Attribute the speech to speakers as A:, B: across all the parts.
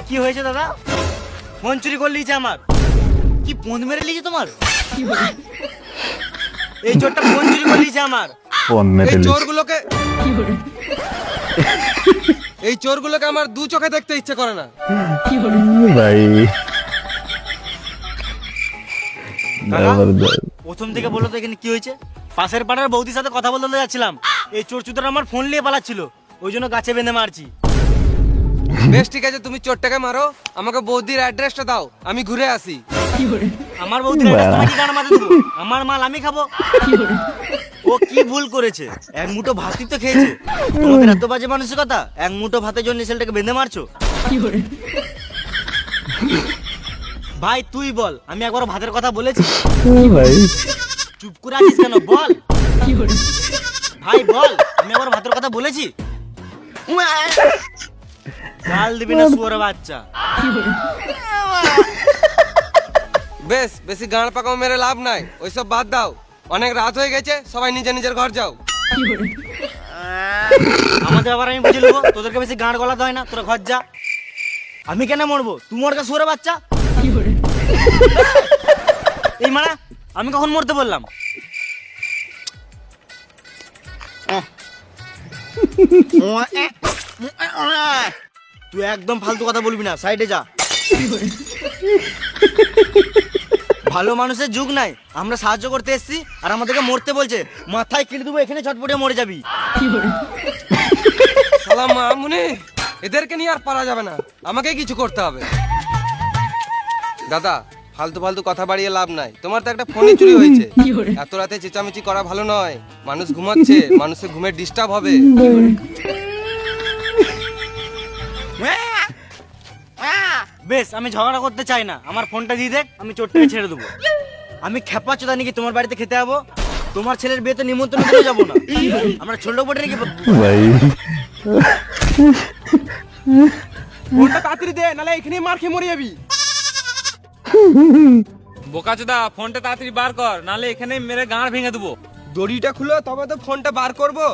A: কি হয়েছে দাদা? ফোন চুরি করে লিয়েছে আমার। কি ফোন মেরে লিয়েছে তোমার? এই চোরটা ফোন চুরি করে লিয়েছে আমার।
B: এই চোরগুলোকে আমার দু চোখে দেখতে ইচ্ছে করে না
C: ভাই।
A: প্রথম থেকে বলো তো এখানে কি হয়েছে? পাশের পাড়ার বৌদির সাথে কথা বলতে যাচ্ছিলাম, এই চোর চুদার আমার ফোন নিয়ে পালাচ্ছিল, ওই জন্য গাছে বেঁধে মারছি।
B: বেশ ঠিক আছে, তুমি চোরটাকে মারো, আমাকে বৌদির অ্যাড্রেসটা দাও, আমি ঘুরে আসি।
A: আমার বৌদির address তোমাকে কি গান মারতে দেবো? আমার মাল আমি খাবো। ও কি ভুল করেছে? এক মুঠো ভাতই তো খেয়েছে। তোমাদের এত বাজে মানসিকতা, এক মুঠো ভাতের জন্য ছেলেটাকে বেঁধে মারছো। ভাই তুই বল, আমি একবার ভাতের কথা বলেছি?
C: ভাই
A: চুপ করে আছিস কেন? বল ভাই বল, আমি একবার ভাতের কথা বলেছি? গাল দিবি না শুয়োর বাচ্চা।
B: বেশ, বেশি গাঁড় পাকাও মেরে লাভ নাই, ওইসব বাদ দাও, অনেক রাত হয়ে গেছে, সবাই নিজের নিজের ঘর যাও।
A: আমাদের আবার আমি বুঝে নেবো, তোদেরকে বেশি গাঁড় গলাতে হয় না, তোরা ঘর যা। আমি কেন মরবো? তুই মরকা শুয়োর বাচ্চা। এই মারা, আমি কখন মরতে বললাম? তুই একদম ফালতু কথা বলবি না, সাইডে যা। ভালো মানুষের যুগ নাই, আমরা সাহায্য করতে এসেছি আর আমাদেরকে মরতে বলছে। মাথায় কেটে দেবো, এখানে ছটপটে মরে যাবি।
B: শালা মামুনি, এদেরকে নিয়ে আর পারা যাবে না, আমাকে কিছু করতে হবে। দাদা, ফালতু ফালতু কথা বাড়িয়ে লাভ নাই, তোমার তো একটা ফোনে চুরি হয়েছে, এত রাতে চেঁচামেচি করা ভালো নয়, মানুষ ঘুমাচ্ছে, মানুষের ঘুমের ডিস্টার্ব হবে।
A: বেশ, আমি ঝগড়া করতে চাই না, আমার ফোনটা দিয়ে দেখ, আমি চোরটাকে ছেড়ে দেবো। আমি খেপা চোদা নাকি তোমার বাড়িতে খেতে যাবো? তোমার ছেলের বিয়েতে নিমন্ত্রণ করে যাবো না? আমরা ছোট বটে নাকি?
C: ভাই
B: ফোনটা তাড়াতাড়ি দে, নালে এখানেই মার খেয়ে মরে যাবি।
D: বোকাচোদা, ফোনটা তাড়াতাড়ি বার কর, নালে এখানে মেরে গাঁড় ভেঙে দেবো।
B: দড়িটা খুলো, তবে তো ফোনটা বার করবো।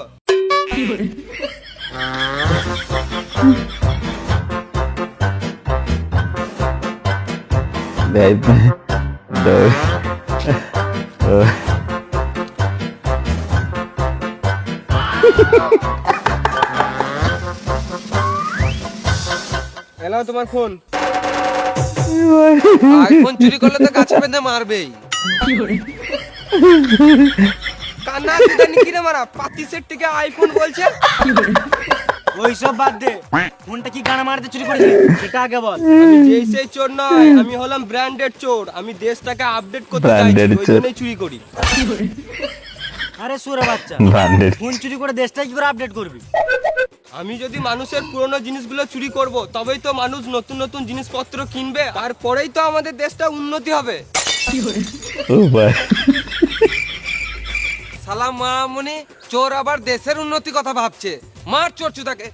C: ভাই
B: এলাও তোমার ফোন। আইফোন চুরি করলে তো গাছে বেঁধে মারবেই। কান্না দিদানি কিরে মারা, পাতি সেট থেকে আইফোন বলছে।
A: ওইসব বাদ দে, ফোনটা কি গানা মারতে চুরি করেছিস সেটা আগে বল।
B: আমি যেই সেই চোর নয়, আমি হলাম ব্র্যান্ডেড চোর, আমি দেশটাকে আপডেট করতে চাইছি,
C: Branded
B: ওই
C: চোর।
B: জন্যই চুরি করি।
A: আরে সুরে বাচ্চা,
C: Branded।
A: ফোন চুরি করে দেশটা কি করে আপডেট করবি?
B: আমি যদি মানুষের পুরনো জিনিসগুলো চুরি করব, তবেই তো মানুষ নতুন নতুন জিনিসপত্র কিনবে, তারপরেই তো আমাদের দেশটা উন্নতি হবে।
C: ও ভাই
B: সালাম মামুনি, চোর আবার দেশের উন্নতি কথা ভাবছে, মার চোর চুদাকে।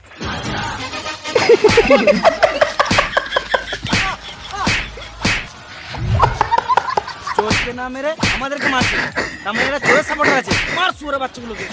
A: চোরকে না মেরে আমাদেরকে মারছে, তার মানে এরা চোরের সাপোর্টার আছে। মার সুরে বাচ্চাগুলোকে।